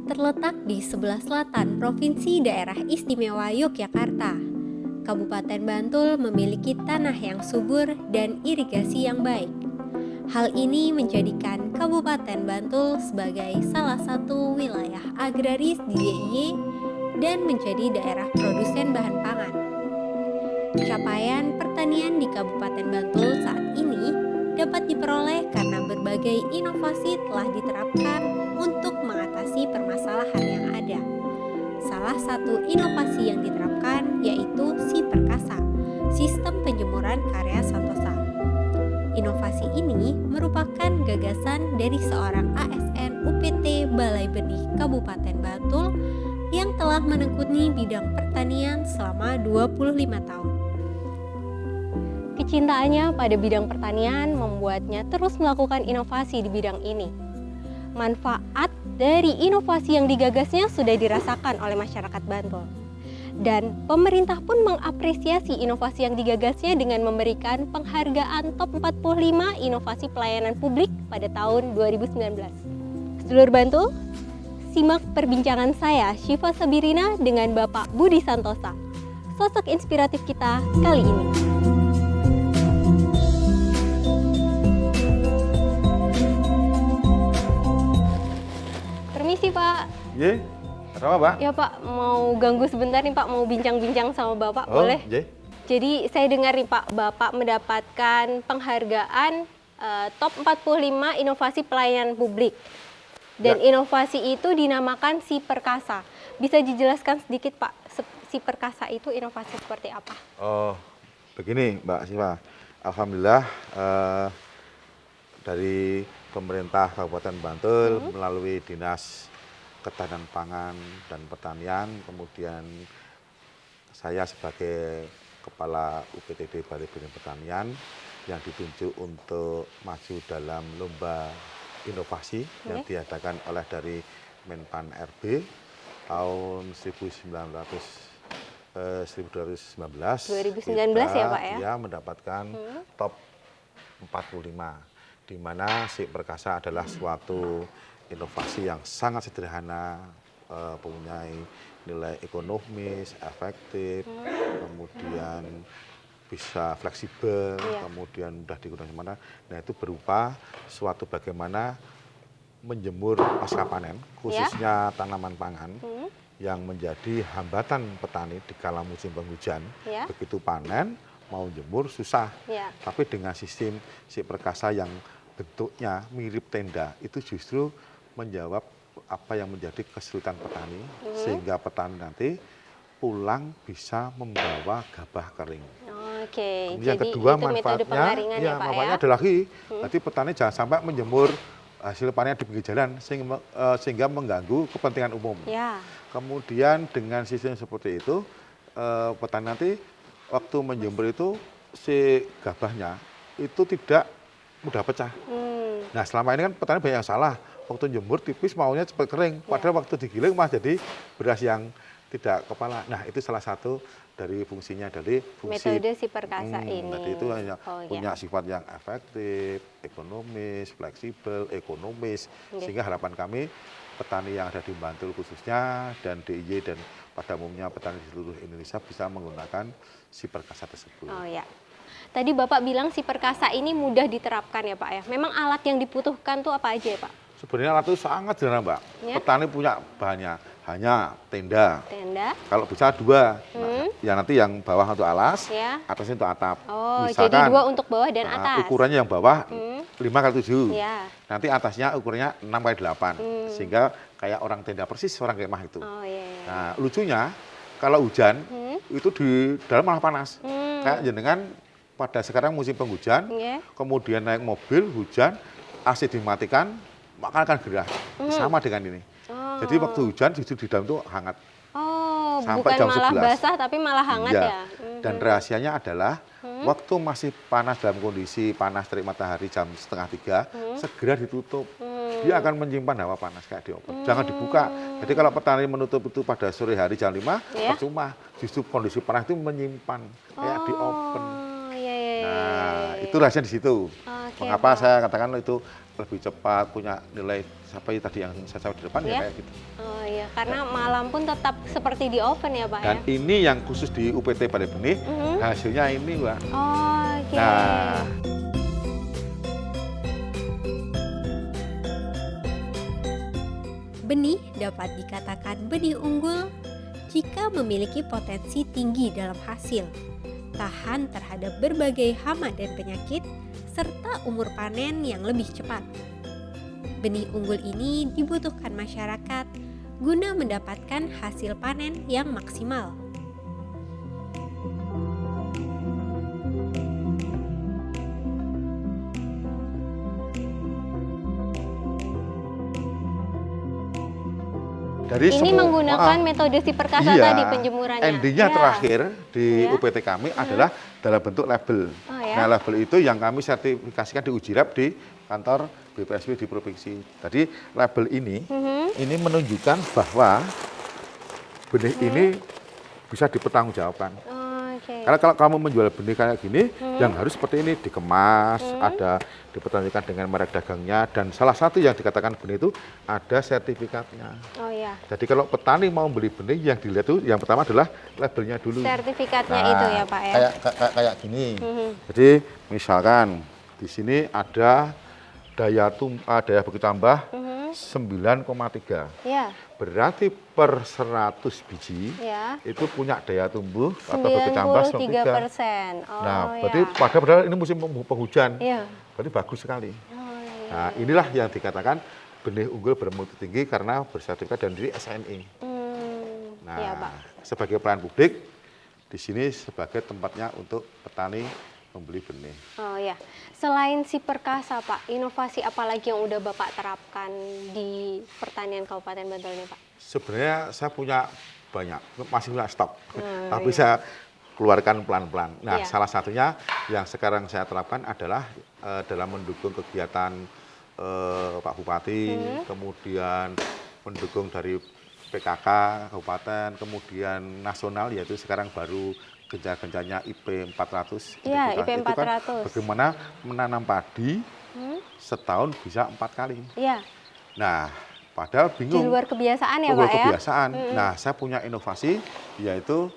terletak di sebelah selatan Provinsi Daerah Istimewa Yogyakarta. Kabupaten Bantul memiliki tanah yang subur dan irigasi yang baik. Hal ini menjadikan Kabupaten Bantul sebagai salah satu wilayah agraris di DIY dan menjadi daerah produsen bahan pangan. Capaian pertanian di Kabupaten Bantul saat ini dapat diperoleh karena berbagai inovasi telah diterapkan untuk mengatasi permasalahan yang ada. Salah satu inovasi yang diterapkan yaitu Si Perkasa, sistem penjemuran karya Santosa. Inovasi ini merupakan gagasan dari seorang ASN UPT Balai Benih Kabupaten Bantul yang telah menekuni bidang pertanian selama 25 tahun. Kecintaannya pada bidang pertanian membuatnya terus melakukan inovasi di bidang ini. Manfaat dari inovasi yang digagasnya sudah dirasakan oleh masyarakat Bantul. Dan pemerintah pun mengapresiasi inovasi yang digagasnya dengan memberikan penghargaan top 45 inovasi pelayanan publik pada tahun 2019. Sedulur Bantul, simak perbincangan saya Syifa Sabirina dengan Bapak Budi Santosa, sosok inspiratif kita kali ini. Permisi Pak. Ye, ada apa Pak? Ya Pak, mau ganggu sebentar nih Pak, mau bincang-bincang sama Bapak, boleh? Ye. Jadi saya dengar nih Pak, Bapak mendapatkan penghargaan top 45 inovasi pelayanan publik. Dan inovasi itu dinamakan Si Perkasa. Bisa dijelaskan sedikit Pak, Si Perkasa itu inovasi seperti apa? Oh, begini Mbak Siva. Alhamdulillah dari pemerintah Kabupaten Bantul melalui Dinas Ketahanan Pangan dan Pertanian, kemudian saya sebagai Kepala UPTD Balai Benih Pertanian yang ditunjuk untuk maju dalam lomba inovasi yang diadakan oleh dari Menpan RB tahun 2019 ya Pak ya? Dia mendapatkan top 45, di mana Si Perkasa adalah suatu inovasi yang sangat sederhana, mempunyai nilai ekonomis, efektif, kemudian bisa fleksibel, kemudian mudah digunakan mana. Nah itu berupa suatu bagaimana menjemur pasca panen, khususnya tanaman pangan, yang menjadi hambatan petani di kala musim penghujan. Begitu panen, mau jemur susah. Tapi dengan sistem Si Perkasa yang bentuknya mirip tenda, itu justru menjawab apa yang menjadi kesulitan petani, sehingga petani nanti pulang bisa membawa gabah kering. Oke, Yang kedua manfaatnya, manfaatnya ada lagi. Nanti petani jangan sampai menjemur hasil panen di pinggir jalan sehingga mengganggu kepentingan umum. Kemudian dengan sistem seperti itu, petani nanti waktu menjemur itu si gabahnya itu tidak mudah pecah. Nah selama ini kan petani banyak yang salah. Waktu jemur tipis maunya cepat kering, padahal waktu digiling malah jadi beras yang tidak kepala. Nah itu salah satu dari fungsinya dari fungsi metode Si Perkasa ini. Berarti itu hanya punya sifat yang efektif, ekonomis, fleksibel, ekonomis, sehingga harapan kami petani yang ada di Bantul khususnya dan DIY dan pada umumnya petani di seluruh Indonesia bisa menggunakan Si Perkasa tersebut. Tadi Bapak bilang Si Perkasa ini mudah diterapkan ya Pak ya. Memang alat yang dibutuhkan tuh apa aja ya Pak? Sebenarnya alat itu sangat sederhana Mbak. Petani punya bahannya hanya tenda. Kalau bisa dua. Nah, ya nanti yang bawah untuk alas, atasnya untuk atap. Misalkan, jadi dua untuk bawah dan atas. Ukurannya yang bawah 5x7. Nanti atasnya ukurannya 6x8. Sehingga kayak orang tenda persis, orang kemah itu. Nah, lucunya kalau hujan itu di dalam malah panas. Kayak jenengan pada sekarang musim penghujan, kemudian naik mobil hujan, AC dimatikan, maka akan gerah. Sama dengan ini. Jadi waktu hujan justru di dalam itu hangat. Sampai bukan jam malah 11. basah tapi malah hangat ya. Dan rahasianya adalah waktu masih panas dalam kondisi panas terik matahari jam 2:30, segera ditutup. Dia akan menyimpan hawa panas kayak di oven. Jangan dibuka. Jadi kalau petani menutup itu pada sore hari jam 5, percuma. Justru kondisi panas itu menyimpan kayak di oven. Nah, itu rahasianya di situ. Mengapa Pak. saya katakan itu lebih cepat, punya nilai sampai tadi yang saya jawab di depan ya Ya. kayak gitu. Oh iya, karena malam pun tetap seperti di oven ya Pak Dan ya? ini yang khusus di UPT Balai Benih, hasilnya ini Mbak. Oke. Nah, Benih dapat dikatakan benih unggul jika memiliki potensi tinggi dalam hasil, tahan terhadap berbagai hama dan penyakit, serta umur panen yang lebih cepat. Benih unggul ini dibutuhkan masyarakat guna mendapatkan hasil panen yang maksimal. dari Ini semua menggunakan metode si perkasa iya, tadi penjemurannya. endingnya Ya. terakhir di Iya. UPT kami adalah dalam bentuk label. Oh, ya. Nah, label itu yang kami sertifikasikan di uji lab di kantor BPSW di provinsi. Tadi label ini menunjukkan bahwa benih ini bisa dipertanggungjawabkan. Oke. Karena kalau kamu menjual benih kayak gini, yang harus seperti ini dikemas, ada dipertanyakan dengan merek dagangnya, dan salah satu yang dikatakan benih itu ada sertifikatnya. Oh ya. Jadi kalau petani mau beli benih, yang dilihat itu yang pertama adalah labelnya dulu. Sertifikatnya itu ya Pak ya. Kayak gini. Jadi misalkan di sini ada daya beki tambah 9,3. Ya. Berarti per 100 biji Ya. itu punya daya tumbuh atau beki tambah 93. 93%. Oh, Nah, ya. berarti padahal ini musim penghujan. Iya. Berarti bagus sekali. Oh, iya. Nah, inilah yang dikatakan benih unggul bermutu tinggi karena bersertifikat dan dari SNI. Nah, Iya, Pak. sebagai pelayan publik, di sini sebagai tempatnya untuk petani membeli benih. Oh ya, selain si perkasa Pak, inovasi apa lagi yang udah Bapak terapkan di pertanian Kabupaten Bantul ini Pak? Sebenarnya saya punya banyak, masih punya stok, tapi saya keluarkan pelan-pelan. Nah, Iya. salah satunya yang sekarang saya terapkan adalah dalam mendukung kegiatan Pak Bupati, kemudian mendukung dari PKK Kabupaten, kemudian nasional, yaitu sekarang baru gencar-gencarnya IP 400. Iya, Itu IP kan 400. bagaimana menanam padi setahun bisa 4 kali. Iya, Nah, padahal di bingung. luar kebiasaan ya Luar Pak ya? kebiasaan. Nah, saya punya inovasi, yaitu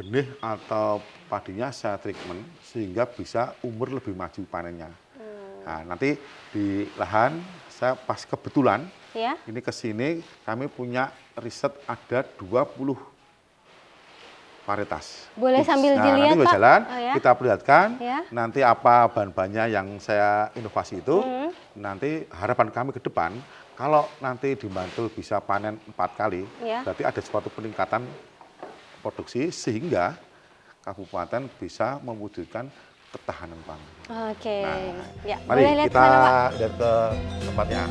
benih atau padinya saya treatment sehingga bisa umur lebih maju panennya. Nah, nanti di lahan saya pas kebetulan Ya. ini ke sini kami punya riset ada 20 varietas. Boleh sambil dilihat, nanti Pak? jalan, Oh, ya? kita perlihatkan Ya. nanti apa bahan-bahannya yang saya inovasi itu. Nanti harapan kami ke depan, kalau nanti di Bantul bisa panen 4 kali, Ya. berarti ada suatu peningkatan produksi sehingga kabupaten bisa mewujudkan ketahanan pangan. Oke, ya. Mari Boleh lihat kita ke sana Pak? lihat ke tempatnya.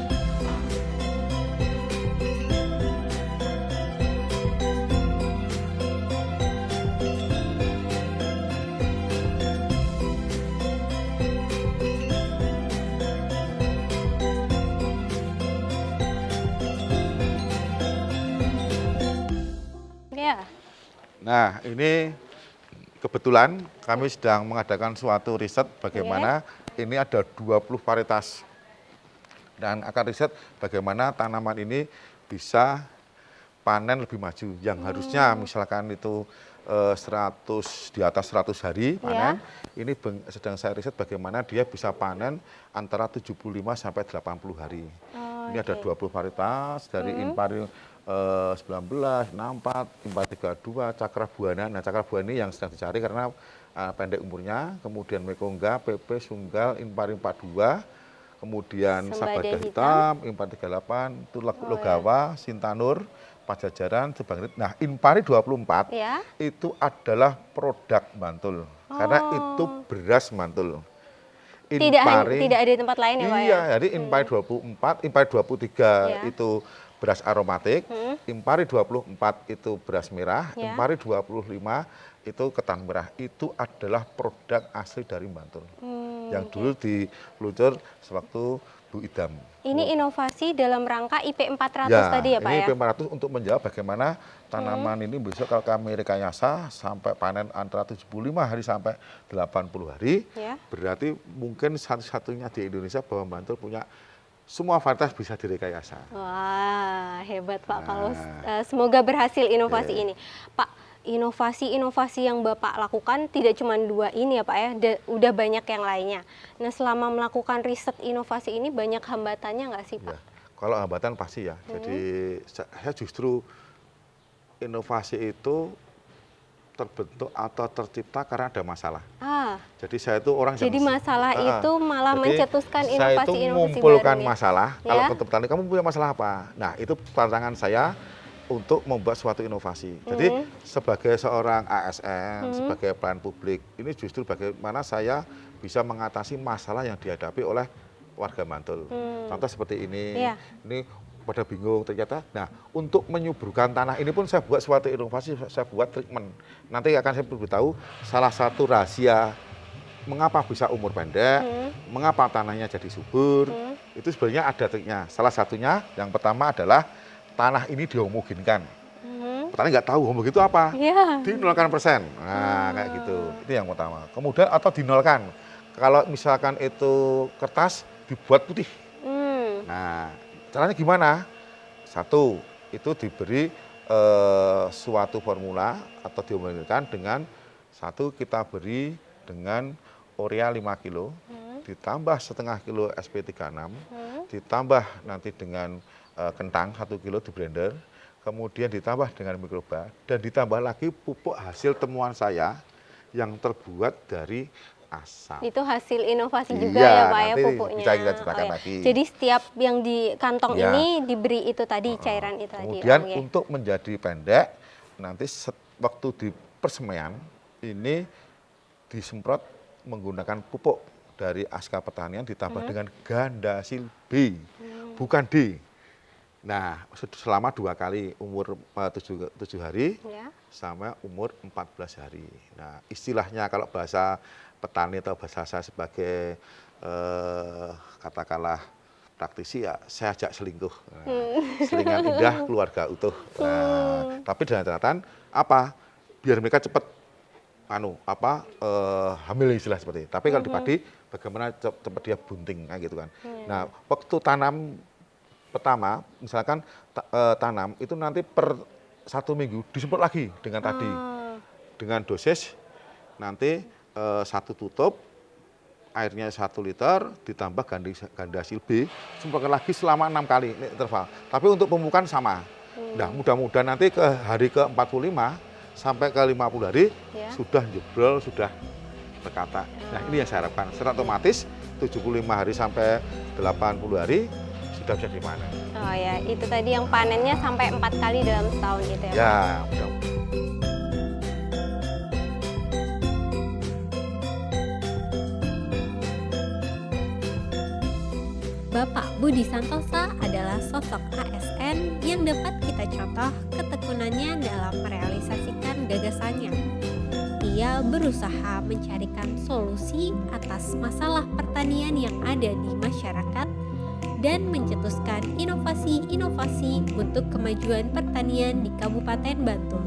Ya. Nah, ini kebetulan kami sedang mengadakan suatu riset bagaimana ini ada 20 varietas. Dan akan riset bagaimana tanaman ini bisa panen lebih maju. Yang harusnya misalkan itu 100 di atas 100 hari panen, ini sedang saya riset bagaimana dia bisa panen antara 75 sampai 80 hari. Ini ada 20 varietas dari Impari 19, 64, Impari 32, Cakra Buana. Nah, Cakra Buana ini yang sedang dicari karena pendek umurnya, kemudian Mekongga, PP, Sunggal, Impari 42, kemudian Sembada Sabada Hitam, Impari 38, itu Logawa, Sintanur, Pajajaran, Subangrit. Nah, Impari 24 Ya. itu adalah produk Bantul. Karena itu beras Bantul. Tidak ada di tempat lain ya Pak ya? Iya, jadi Impari 24, Impari 23 Ya. itu beras aromatik, Impari 24 itu beras merah, Ya. Impari 25 itu ketan merah. Itu adalah produk asli dari Bantul. Yang dulu dipeluncur sewaktu Bu Ibu Idam. Ini inovasi dalam rangka IP 400 tadi ya Pak ini ya? IP 400 untuk menjawab bagaimana tanaman ini bisa kalau kami rekayasa sampai panen antara 75 hari sampai 80 hari. Ya. Berarti mungkin satu-satunya di Indonesia bahwa Bantul punya semua varietas bisa direkayasa. Wah, hebat Pak. Kalau semoga berhasil inovasi ini. Pak, inovasi-inovasi yang Bapak lakukan tidak cuma 2 ini ya Pak ya, udah banyak yang lainnya. Nah, selama melakukan riset inovasi ini banyak hambatannya nggak sih Pak? Ya, kalau hambatan pasti ya. Jadi saya justru inovasi itu terbentuk atau tercipta karena ada masalah. Jadi saya itu orang jadi masalah itu malah jadi mencetuskan saya itu inovasi-inovasi mengumpulkan baru masalah. Ya? Kalau ke petani, kamu punya masalah apa? Nah, itu tantangan saya untuk membuat suatu inovasi. Jadi sebagai seorang ASN, sebagai pelayan publik, ini justru bagaimana saya bisa mengatasi masalah yang dihadapi oleh warga Bantul. Contoh seperti ini, ini pada bingung ternyata. Nah, untuk menyuburkan tanah ini pun saya buat suatu inovasi, saya buat treatment. Nanti akan saya beritahu salah satu rahasia mengapa bisa umur pendek, mengapa tanahnya jadi subur. Itu sebenarnya ada triknya. Salah satunya yang pertama adalah tanah ini dihomogenkan. Petani nggak tahu homogen itu apa. Di 0%. Nah, kayak gitu. Itu yang pertama. Kemudian atau dinolkan. Kalau misalkan itu kertas dibuat putih. Nah, caranya gimana? Satu, itu diberi suatu formula atau dihomogenkan dengan satu kita beri dengan urea 5 kilo, ditambah setengah kilo SP36, ditambah nanti dengan kentang 1 kilo di blender, kemudian ditambah dengan mikroba, dan ditambah lagi pupuk hasil temuan saya yang terbuat dari asam. Itu hasil inovasi juga ya Pak ya pupuknya. Bisa kita ceritakan lagi. Jadi setiap yang di kantong ini diberi itu tadi, cairan itu tadi. Kemudian untuk menjadi pendek, nanti waktu di persemaian ini disemprot menggunakan pupuk dari Aska Pertanian ditambah dengan Gandasil B, bukan D. Nah, selama 2 kali umur 7 hari sama umur 14 hari. Nah, istilahnya kalau bahasa petani atau bahasa saya sebagai katakanlah praktisi ya, saya ajak selingkuh. Nah, selingan indah keluarga utuh. Nah, tapi dengan catatan apa? Biar mereka cepat hamil istilah seperti itu. Tapi kalau di padi bagaimana cepat dia bunting gitu kan. Nah, waktu tanam pertama misalkan tanam itu nanti per 1 minggu disemprot lagi dengan tadi. Dengan dosis nanti 1 tutup airnya 1 liter ditambah Gandasil B, semprotkan lagi selama 6 kali ini interval. Tapi untuk pemupukan sama. Nah, mudah-mudahan nanti ke hari ke 45 sampai ke 50 hari sudah jebrol, sudah berkata. Nah, ini yang saya harapkan. Secara otomatis 75 hari sampai 80 hari sudah bisa dipanen. Oh ya, itu tadi yang panennya sampai 4 kali dalam setahun gitu ya? Ya, mudah. Bapak Budi Santosa adalah sosok ASN yang dapat kita contoh ketekunannya dalam merealisasikan gagasannya. Ia berusaha mencarikan solusi atas masalah pertanian yang ada di masyarakat dan mencetuskan inovasi-inovasi untuk kemajuan pertanian di Kabupaten Bantul.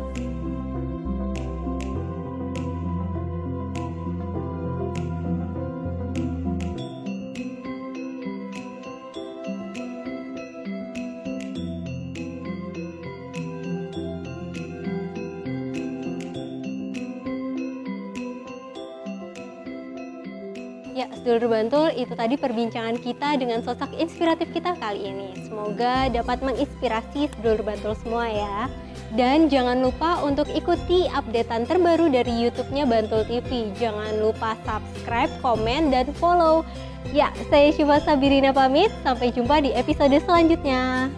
Ya, sedulur Bantul, itu tadi perbincangan kita dengan sosok inspiratif kita kali ini. Semoga dapat menginspirasi sedulur Bantul semua ya. Dan jangan lupa untuk ikuti updatean terbaru dari YouTube-nya Bantul TV. Jangan lupa subscribe, komen, dan follow. Ya, saya Syifa Sabirina pamit. Sampai jumpa di episode selanjutnya.